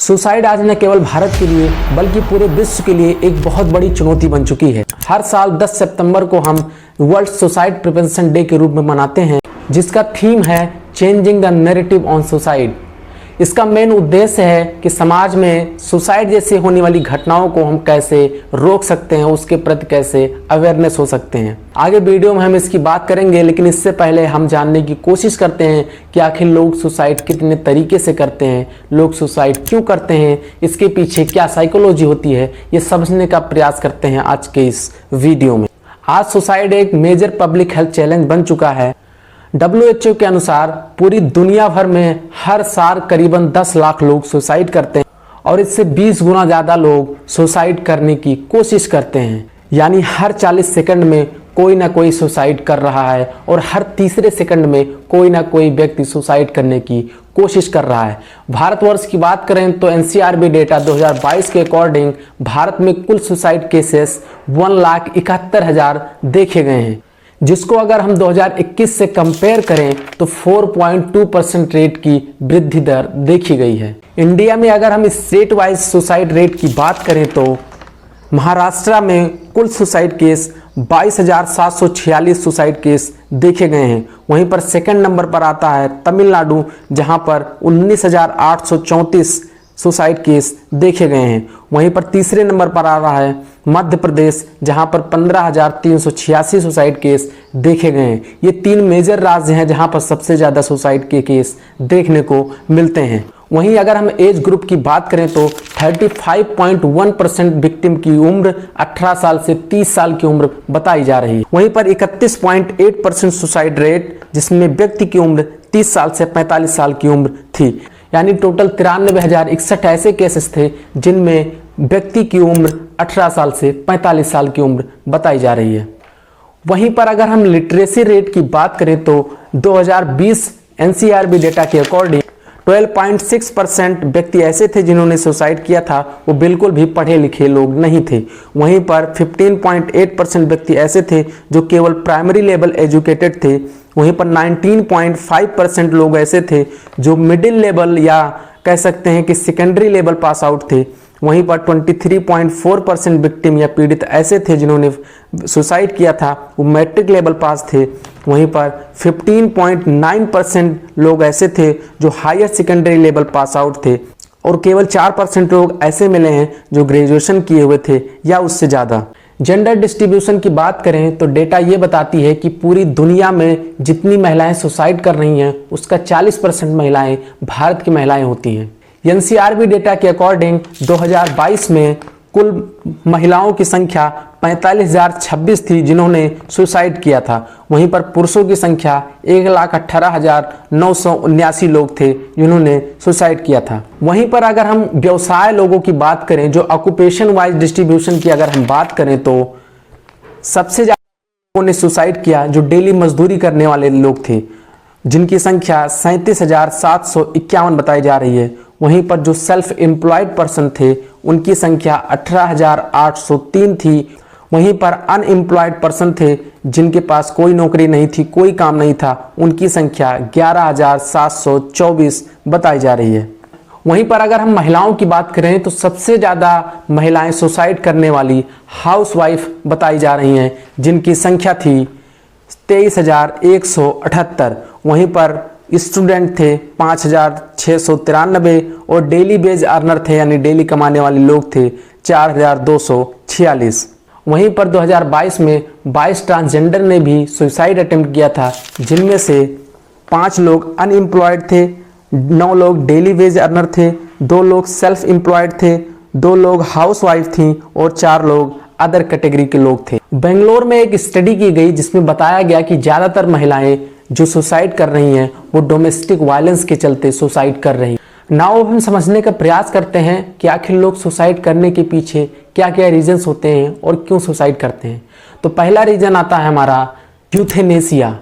Suicide आज न केवल भारत के लिए बल्कि पूरे विश्व के लिए एक बहुत बड़ी चुनौती बन चुकी है। हर साल 10 सितंबर को हम वर्ल्ड सुसाइड प्रिवेंशन डे के रूप में मनाते हैं, जिसका थीम है changing the narrative on suicide. इसका मेन उद्देश्य है कि समाज में सुसाइड जैसे होने वाली घटनाओं को हम कैसे रोक सकते हैं, उसके प्रति कैसे अवेयरनेस हो सकते हैं। आगे वीडियो में हम इसकी बात करेंगे, लेकिन इससे पहले हम जानने की कोशिश करते हैं कि आखिर लोग सुसाइड कितने तरीके से करते हैं, लोग सुसाइड क्यों करते हैं, इसके पीछे क्या साइकोलॉजी होती है, ये समझने का प्रयास करते हैं आज के इस वीडियो में। आज सुसाइड एक मेजर पब्लिक हेल्थ चैलेंज बन चुका है। WHO के अनुसार पूरी दुनिया भर में हर साल करीबन 10 लाख लोग सुसाइड करते हैं और इससे 20 गुना ज़्यादा लोग सुसाइड करने की कोशिश करते हैं। यानी हर 40 सेकंड में कोई ना कोई सुसाइड कर रहा है और हर तीसरे सेकंड में कोई ना कोई व्यक्ति सुसाइड करने की कोशिश कर रहा है। भारतवर्ष की बात करें तो NCRB डेटा 2022 के अकॉर्डिंग भारत में कुल सुसाइड केसेस 1,71,000 देखे गए हैं, जिसको अगर हम 2021 से कंपेयर करें तो 4.2% रेट की वृद्धि दर देखी गई है। इंडिया में अगर हम इस स्टेट वाइज सुसाइड रेट की बात करें तो महाराष्ट्र में कुल सुसाइड केस 22,746 सुसाइड केस देखे गए हैं। वहीं पर सेकंड नंबर पर आता है तमिलनाडु, जहां पर 19,834 सुसाइड केस देखे गए हैं। वहीं पर तीसरे नंबर पर आ रहा है मध्य प्रदेश, जहां पर 15,386 सुसाइड केस देखे गए हैं। ये 3 मेजर राज्य हैं जहां पर सबसे ज़्यादा सुसाइड के केस देखने को मिलते हैं। वहीं अगर हम एज ग्रुप की बात करें तो 35.1% विक्टिम की उम्र 18 साल से 30 साल की उम्र बताई जा रही है। वहीं पर 31.8% सुसाइड रेट, जिसमें व्यक्ति की उम्र 30 साल से 45 साल की उम्र थी। यानी टोटल 93,061 ऐसे केसेस थे जिनमें व्यक्ति की उम्र 18 साल से 45 साल की उम्र बताई जा रही है। वहीं पर अगर हम लिटरेसी रेट की बात करें तो 2020 NCRB डेटा के अकॉर्डिंग 12.6% व्यक्ति ऐसे थे जिन्होंने सुसाइड किया था, वो बिल्कुल भी पढ़े लिखे लोग नहीं थे। वहीं पर 15.8% व्यक्ति ऐसे थे जो केवल प्राइमरी लेवल एजुकेटेड थे। वहीं पर 19.5% लोग ऐसे थे जो मिडिल लेवल या कह सकते हैं कि सेकेंडरी लेवल पास आउट थे। वहीं पर 23.4% विक्टिम या पीड़ित ऐसे थे जिन्होंने सुसाइड किया था, वो मैट्रिक लेवल पास थे। वहीं पर 15.9% लोग ऐसे थे जो higher secondary level pass out थे और केवल 4% लोग ऐसे मिले हैं जो ग्रेजुएशन किए हुए थे या उससे ज़्यादा। जेंडर डिस्ट्रीब्यूशन की बात करें तो डेटा ये बताती है कि पूरी दुनिया में जितनी महिलाएं सुसाइड कर रही हैं उसका 40% महिलाएं भारत की महिलाएं होती हैं। NCRB डेटा के अकॉर्डिंग 2022 में कुल महिलाओं की संख्या 45,026 थी जिन्होंने सुसाइड किया था। वहीं पर पुरुषों की संख्या 1,18,979 लोग थे जिन्होंने सुसाइड किया था। वहीं पर अगर हम व्यवसाय लोगों की बात करें, जो ऑक्यूपेशन वाइज डिस्ट्रीब्यूशन की अगर हम बात करें तो सबसे ज़्यादा लोगों ने सुसाइड किया जो डेली मजदूरी करने वाले लोग थे, जिनकी संख्या 37,751 बताई जा रही है। वहीं पर जो सेल्फ एम्प्लॉयड पर्सन थे उनकी संख्या 18,803 थी। वहीं पर अनएम्प्लॉयड पर्सन थे जिनके पास कोई नौकरी नहीं थी, कोई काम नहीं था, उनकी संख्या 11,724 बताई जा रही है। वहीं पर अगर हम महिलाओं की बात करें तो सबसे ज़्यादा महिलाएं सुसाइड करने वाली हाउसवाइफ बताई जा रही हैं, जिनकी संख्या थी 23,178। वहीं पर स्टूडेंट थे 5,693 और डेली बेज अर्नर थे यानी डेली कमाने वाले लोग थे 4,246। वहीं पर 2022 में 22 ट्रांसजेंडर ने भी सुसाइड अटेम्प्ट किया था, जिनमें से 5 लोग अनएम्प्लॉयड थे, 9 लोग डेली वेज अर्नर थे, 2 लोग सेल्फ एम्प्लॉयड थे, 2 लोग हाउसवाइफ थीं और 4 लोग अदर कैटेगरी के लोग थे। बेंगलोर में एक स्टडी की गई जिसमें बताया गया कि ज़्यादातर महिलाएं जो सुसाइड कर रही हैं वो डोमेस्टिक वायलेंस के चलते सुसाइड कर रही हैं। नाउ हम समझने का प्रयास करते हैं कि आखिर लोग सुसाइड करने के पीछे क्या क्या रीजंस होते हैं और क्यों सुसाइड करते हैं। तो पहला रीजन आता है हमारा यूथेनेसिया।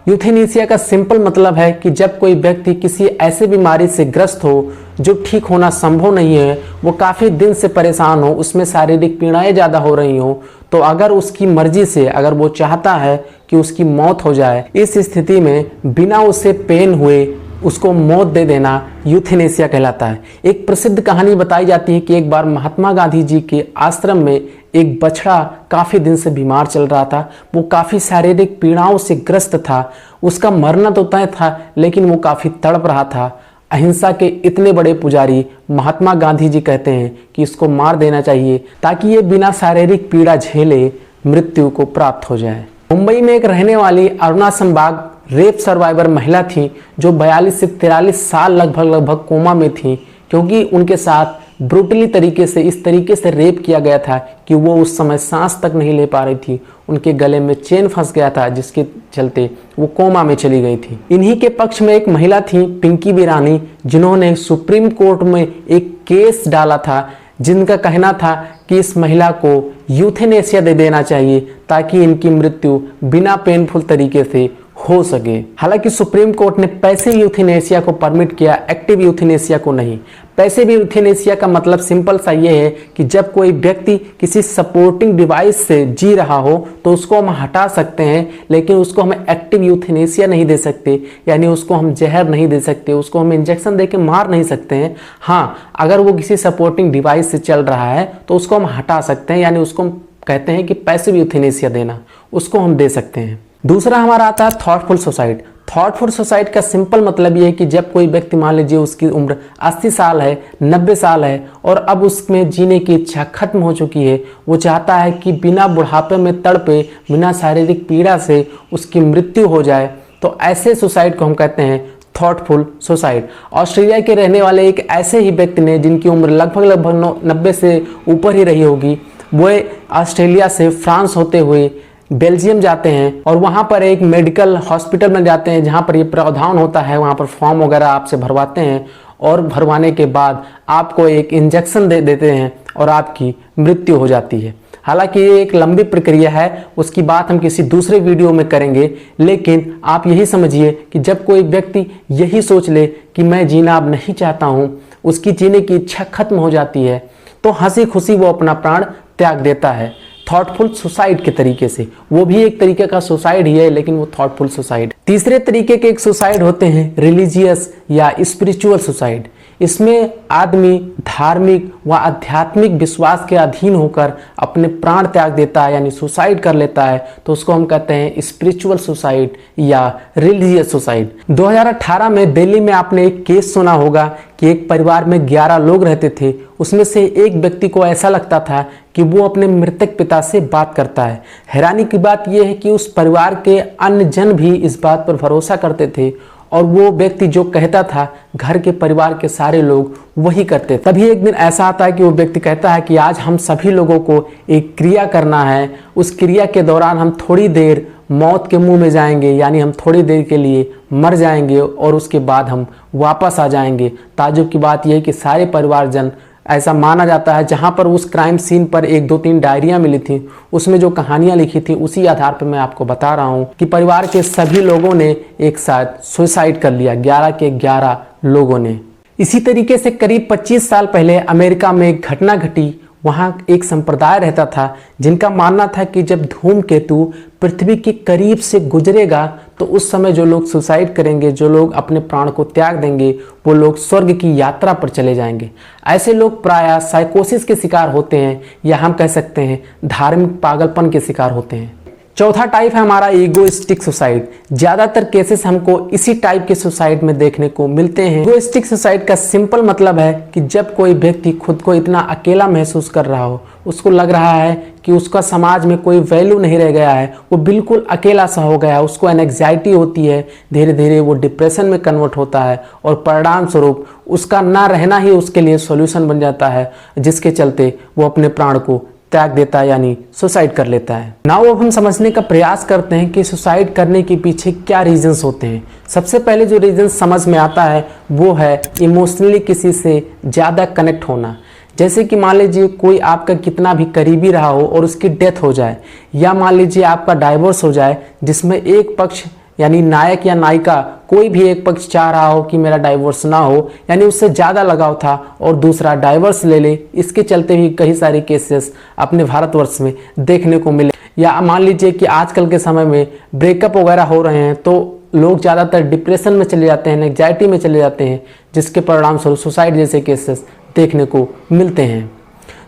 यूथेनेसिया का सिंपल मतलब है कि जब कोई व्यक्ति किसी ऐसे बीमारी से ग्रस्त हो जो ठीक होना संभव नहीं है, वो काफ़ी दिन से परेशान हो, उसमें शारीरिक पीड़ाएं ज़्यादा हो रही हो, तो अगर उसकी मर्जी से अगर वो चाहता है कि उसकी मौत हो जाए, इस स्थिति में बिना उसे पेन हुए उसको मौत दे देना यूथेनेसिया कहलाता है। एक प्रसिद्ध कहानी बताई जाती है कि एक बार महात्मा गांधी जी के आश्रम में एक बछड़ा काफ़ी दिन से बीमार चल रहा था। वो काफ़ी शारीरिक पीड़ाओं से ग्रस्त था। उसका मरना तो तय था, लेकिन वो काफ़ी तड़प रहा था। अहिंसा के इतने बड़े पुजारी महात्मा गांधी जी कहते हैं कि इसको मार देना चाहिए ताकि ये बिना शारीरिक पीड़ा झेले मृत्यु को प्राप्त हो जाए। मुंबई में एक रहने वाली अरुणा संबाग रेप सर्वाइवर महिला थी जो 42 से 43 साल लगभग कोमा में थी, क्योंकि उनके साथ ब्रूटली तरीके से इस तरीके से रेप किया गया था कि वो उस समय सांस तक नहीं ले पा रही थी। उनके गले में चेन फंस गया था, जिसके चलते वो कोमा में चली गई थी। इन्हीं के पक्ष में एक महिला थी पिंकी बिरानी, जिन्होंने सुप्रीम कोर्ट में एक केस डाला था, जिनका कहना था कि इस महिला को यूथेनेसिया दे देना चाहिए ताकि इनकी मृत्यु बिना पेनफुल तरीके से हो सके। हालांकि सुप्रीम कोर्ट ने पैसिव यूथेनेसिया को परमिट किया, एक्टिव यूथेनेसिया को नहीं। पैसिव यूथेनेसिया का मतलब सिंपल सा ये है कि जब कोई व्यक्ति किसी सपोर्टिंग डिवाइस से जी रहा हो तो उसको हम हटा सकते हैं, लेकिन उसको हम एक्टिव यूथेनेसिया नहीं दे सकते, यानी उसको हम जहर नहीं दे सकते, उसको हम इंजेक्शन दे के मार नहीं सकते हैं। हाँ, अगर वो किसी सपोर्टिंग डिवाइस से चल रहा है तो उसको हम हटा सकते हैं, यानी उसको हम कहते हैं कि पैसिव यूथेनेसिया देना, उसको हम दे सकते हैं। दूसरा हमारा आता है थॉटफुल सुसाइड। थॉटफुल सुसाइड का सिंपल मतलब ये है कि जब कोई व्यक्ति, मान लीजिए उसकी उम्र 80 साल है, 90 साल है और अब उसमें जीने की इच्छा खत्म हो चुकी है, वो चाहता है कि बिना बुढ़ापे में तड़पे, बिना शारीरिक पीड़ा से उसकी मृत्यु हो जाए, तो ऐसे सुसाइड को हम कहते हैं थॉटफुल सुसाइड। ऑस्ट्रेलिया के रहने वाले एक ऐसे ही व्यक्ति ने, जिनकी उम्र लगभग 90 से ऊपर ही रही होगी, वो ऑस्ट्रेलिया से फ्रांस होते हुए बेल्जियम जाते हैं और वहाँ पर एक मेडिकल हॉस्पिटल में जाते हैं जहाँ पर ये प्रावधान होता है। वहाँ पर फॉर्म वगैरह आपसे भरवाते हैं और भरवाने के बाद आपको एक इंजेक्शन दे देते हैं और आपकी मृत्यु हो जाती है। हालांकि ये एक लंबी प्रक्रिया है, उसकी बात हम किसी दूसरे वीडियो में करेंगे, लेकिन आप यही समझिए कि जब कोई व्यक्ति यही सोच ले कि मैं जीना अब नहीं चाहता हूँ, उसकी जीने की इच्छा खत्म हो जाती है, तो हंसी खुशी वो अपना प्राण त्याग देता है थॉटफुल सुसाइड के तरीके से। वो भी एक तरीके का सुसाइड ही है, लेकिन वो थॉटफुल सुसाइड। तीसरे तरीके के एक सुसाइड होते हैं रिलीजियस या स्पिरिचुअल सुसाइड। इसमें आदमी धार्मिक व आध्यात्मिक विश्वास के अधीन होकर अपने प्राण त्याग देता है, यानी सुसाइड कर लेता है, तो उसको हम कहते हैं स्पिरिचुअल सुसाइड या रिलीजियस सुसाइड। 2018 में दिल्ली में आपने एक केस सुना होगा कि एक परिवार में 11 लोग रहते थे। उसमें से एक व्यक्ति को ऐसा लगता था कि वो अपने मृतक पिता से बात करता है। हैरानी की बात यह है कि उस परिवार के अन्य जन भी इस बात पर भरोसा करते थे और वो व्यक्ति जो कहता था घर के परिवार के सारे लोग वही करते। तभी एक दिन ऐसा आता है कि वो व्यक्ति कहता है कि आज हम सभी लोगों को एक क्रिया करना है। उस क्रिया के दौरान हम थोड़ी देर मौत के मुंह में जाएंगे, यानी हम थोड़ी देर के लिए मर जाएंगे और उसके बाद हम वापस आ जाएंगे। ताज्जुब की बात यह है कि सारे परिवारजन, ऐसा माना जाता है, जहां पर उस क्राइम सीन पर 1-2-3 डायरियां मिली थी, उसमें जो कहानियां लिखी थी उसी आधार पर मैं आपको बता रहा हूं कि परिवार के सभी लोगों ने एक साथ सुसाइड कर लिया, 11 के 11 लोगों ने। इसी तरीके से करीब 25 साल पहले अमेरिका में एक घटना घटी। वहाँ एक संप्रदाय रहता था जिनका मानना था कि जब धूमकेतु पृथ्वी के करीब से गुजरेगा तो उस समय जो लोग सुसाइड करेंगे, जो लोग अपने प्राण को त्याग देंगे, वो लोग स्वर्ग की यात्रा पर चले जाएंगे। ऐसे लोग प्रायः साइकोसिस के शिकार होते हैं, या हम कह सकते हैं धार्मिक पागलपन के शिकार होते हैं। चौथा टाइप है हमारा ईगोइस्टिक सुसाइड। ज्यादातर केसेस हमको इसी टाइप के सुसाइड में देखने को मिलते हैं। ईगोइस्टिक सुसाइड का सिंपल मतलब है कि जब कोई व्यक्ति खुद को इतना अकेला महसूस कर रहा हो, उसको लग रहा है कि उसका समाज में कोई वैल्यू नहीं रह गया है, वो बिल्कुल अकेला सा हो गया है, उसको एंग्जाइटी होती है, धीरे धीरे वो डिप्रेशन में कन्वर्ट होता है और परिणाम स्वरूप उसका ना रहना ही उसके लिए सॉल्यूशन बन जाता है, जिसके चलते वो अपने प्राण को त्याग देता है, यानी सुसाइड कर लेता है। नाउ अब हम समझने का प्रयास करते हैं कि सुसाइड करने के पीछे क्या रीजंस होते हैं। सबसे पहले जो रीजन समझ में आता है वो है इमोशनली किसी से ज़्यादा कनेक्ट होना। जैसे कि मान लीजिए कोई आपका कितना भी करीबी रहा हो और उसकी डेथ हो जाए, या मान लीजिए आपका डाइवोर्स हो जाए जिसमें एक पक्ष यानी नायक या नायिका कोई भी एक पक्ष चाह रहा हो कि मेरा डाइवोर्स ना हो, यानी उससे ज़्यादा लगाव था और दूसरा डाइवोर्स ले ले। इसके चलते भी कई सारे केसेस अपने भारतवर्ष में देखने को मिले। या मान लीजिए कि आजकल के समय में ब्रेकअप वगैरह हो रहे हैं, तो लोग ज़्यादातर डिप्रेशन में चले जाते हैं, एंग्जाइटी में चले जाते हैं, जिसके परिणाम स्वरूप सुसाइड जैसे केसेस देखने को मिलते हैं।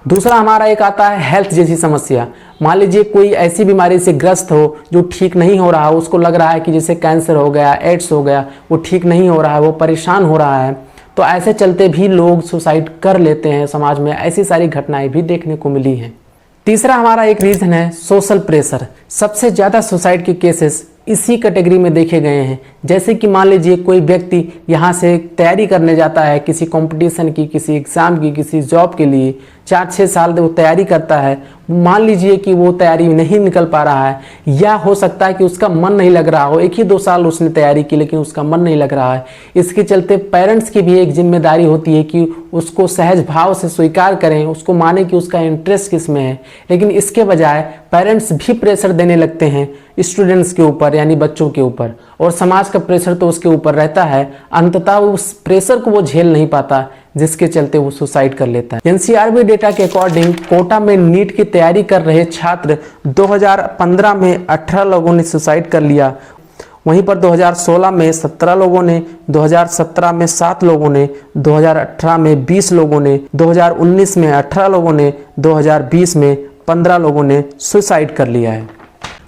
दूसरा हमारा एक आता है हेल्थ जैसी समस्या। मान लीजिए कोई ऐसी बीमारी से ग्रस्त हो जो ठीक नहीं हो रहा हो, उसको लग रहा है कि जैसे कैंसर हो गया, एड्स हो गया, वो ठीक नहीं हो रहा है, वो परेशान हो रहा है, तो ऐसे चलते भी लोग सुसाइड कर लेते हैं। समाज में ऐसी सारी घटनाएं भी देखने को मिली हैं। तीसरा हमारा एक रीज़न है सोशल प्रेशर। सबसे ज़्यादा सुसाइड के केसेस इसी कैटेगरी में देखे गए हैं। जैसे कि मान लीजिए कोई व्यक्ति यहाँ से तैयारी करने जाता है किसी कंपटीशन की, किसी एग्ज़ाम की, किसी जॉब के लिए, 4-6 साल वो तैयारी करता है। मान लीजिए कि वो तैयारी नहीं निकल पा रहा है, या हो सकता है कि उसका मन नहीं लग रहा हो, 1 ही 2 साल उसने तैयारी की लेकिन उसका मन नहीं लग रहा है। इसके चलते पेरेंट्स की भी एक जिम्मेदारी होती है कि उसको सहज भाव से स्वीकार करें, उसको माने कि उसका इंटरेस्ट किस में है। लेकिन इसके बजाय पेरेंट्स भी प्रेशर देने लगते हैं स्टूडेंट्स के ऊपर, यानी बच्चों के ऊपर, और समाज का प्रेशर तो उसके ऊपर रहता है। अंततः उस प्रेशर को वो झेल नहीं पाता, जिसके चलते वो सुसाइड कर लेता है। एनसीआरबी डेटा के अकॉर्डिंग कोटा में नीट की तैयारी कर रहे छात्र 2015 में 18 लोगों ने सुसाइड कर लिया। वहीं पर 2016 में 17 लोगों ने, 2017 में 7 लोगों ने, 2018 में 20 लोगों ने, 2019 में 18 लोगों ने, 2020 में 15 लोगों ने सुसाइड कर लिया है।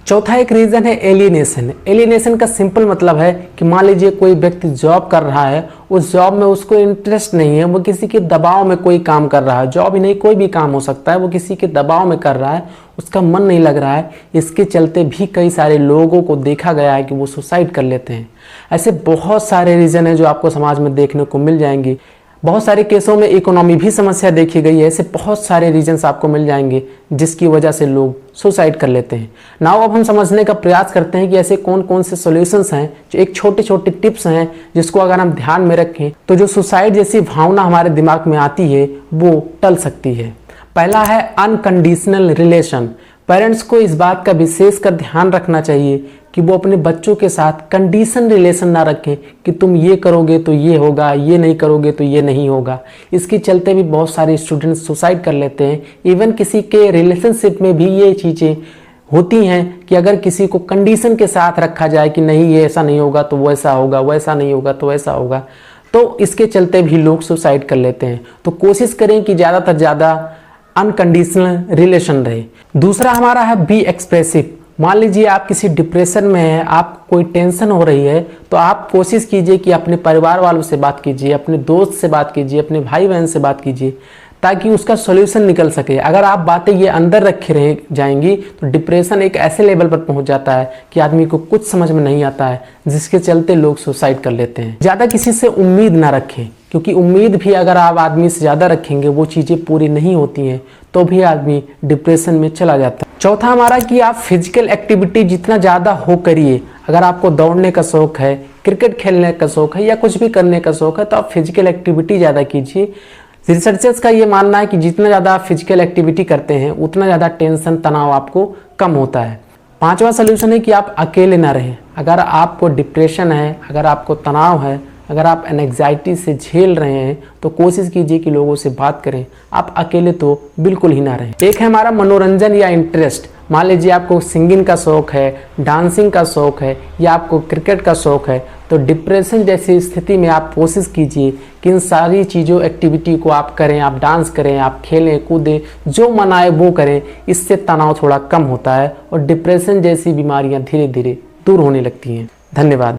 चौथा एक रीज़न है एलिनेशन। एलिनेशन का सिंपल मतलब है कि मान लीजिए कोई व्यक्ति जॉब कर रहा है, उस जॉब में उसको इंटरेस्ट नहीं है, वो किसी के दबाव में कोई काम कर रहा है, जॉब ही नहीं कोई भी काम हो सकता है, वो किसी के दबाव में कर रहा है, उसका मन नहीं लग रहा है। इसके चलते भी कई सारे लोगों को देखा गया है कि वो सुसाइड कर लेते हैं। ऐसे बहुत सारे रीज़न हैं जो आपको समाज में देखने को मिल जाएंगे। बहुत सारे केसों में इकोनॉमी भी समस्या देखी गई है। ऐसे बहुत सारे रीजंस आपको मिल जाएंगे जिसकी वजह से लोग सुसाइड कर लेते हैं। नाउ अब हम समझने का प्रयास करते हैं कि ऐसे कौन कौन से सॉल्यूशंस हैं, जो एक छोटे छोटे टिप्स हैं जिसको अगर हम ध्यान में रखें तो जो सुसाइड जैसी भावना हमारे दिमाग में आती है वो टल सकती है। पहला है अनकंडीशनल रिलेशन। पेरेंट्स को इस बात का विशेष कर ध्यान रखना चाहिए कि वो अपने बच्चों के साथ कंडीशन रिलेशन ना रखें कि तुम ये करोगे तो ये होगा, ये नहीं करोगे तो ये नहीं होगा। इसके चलते भी बहुत सारे स्टूडेंट्स सुसाइड कर लेते हैं। इवन किसी के रिलेशनशिप में भी ये चीज़ें होती हैं कि अगर किसी को कंडीशन के साथ रखा जाए कि नहीं ये ऐसा नहीं होगा तो वैसा होगा, वैसा नहीं होगा तो वैसा होगा, तो इसके चलते भी लोग सुसाइड कर लेते हैं। तो कोशिश करें कि ज़्यादातर ज़्यादा अनकंडीशनल रिलेशन रहे। दूसरा हमारा है बी एक्सप्रेसिव। मान लीजिए आप किसी डिप्रेशन में हैं, आपको कोई टेंशन हो रही है, तो आप कोशिश कीजिए कि अपने परिवार वालों से बात कीजिए, अपने दोस्त से बात कीजिए, अपने भाई बहन से बात कीजिए, ताकि उसका सॉल्यूशन निकल सके। अगर आप बातें ये अंदर रखे रह जाएंगी तो डिप्रेशन एक ऐसे लेवल पर पहुंच जाता है कि आदमी को कुछ समझ में नहीं आता है, जिसके चलते लोग सुसाइड कर लेते हैं। ज़्यादा किसी से उम्मीद ना रखें, क्योंकि उम्मीद भी अगर आप आदमी से ज़्यादा रखेंगे, वो चीज़ें पूरी नहीं होती हैं, तो भी आदमी डिप्रेशन में चला जाता है। चौथा हमारा कि आप फिजिकल एक्टिविटी जितना ज़्यादा हो करिए। अगर आपको दौड़ने का शौक़ है, क्रिकेट खेलने का शौक़ है, या कुछ भी करने का शौक़ है, तो आप फिजिकल एक्टिविटी ज़्यादा कीजिए। रिसर्चर्स का ये मानना है कि जितना ज़्यादा आप फिजिकल एक्टिविटी करते हैं उतना ज़्यादा टेंशन, तनाव आपको कम होता है। पांचवा सलूशन है कि आप अकेले ना रहें। अगर आपको डिप्रेशन है, अगर आपको तनाव है, अगर आप एंग्जाइटी से झेल रहे हैं, तो कोशिश कीजिए कि लोगों से बात करें। आप अकेले तो बिल्कुल ही ना रहें। एक है हमारा मनोरंजन या इंटरेस्ट। मान लीजिए आपको सिंगिंग का शौक़ है, डांसिंग का शौक़ है, या आपको क्रिकेट का शौक़ है, तो डिप्रेशन जैसी स्थिति में आप कोशिश कीजिए कि इन सारी चीज़ों एक्टिविटी को आप करें। आप डांस करें, आप खेलें कूदें, जो मन आए वो करें। इससे तनाव थोड़ा कम होता है और डिप्रेशन जैसी बीमारियां धीरे धीरे दूर होने लगती हैं। धन्यवाद।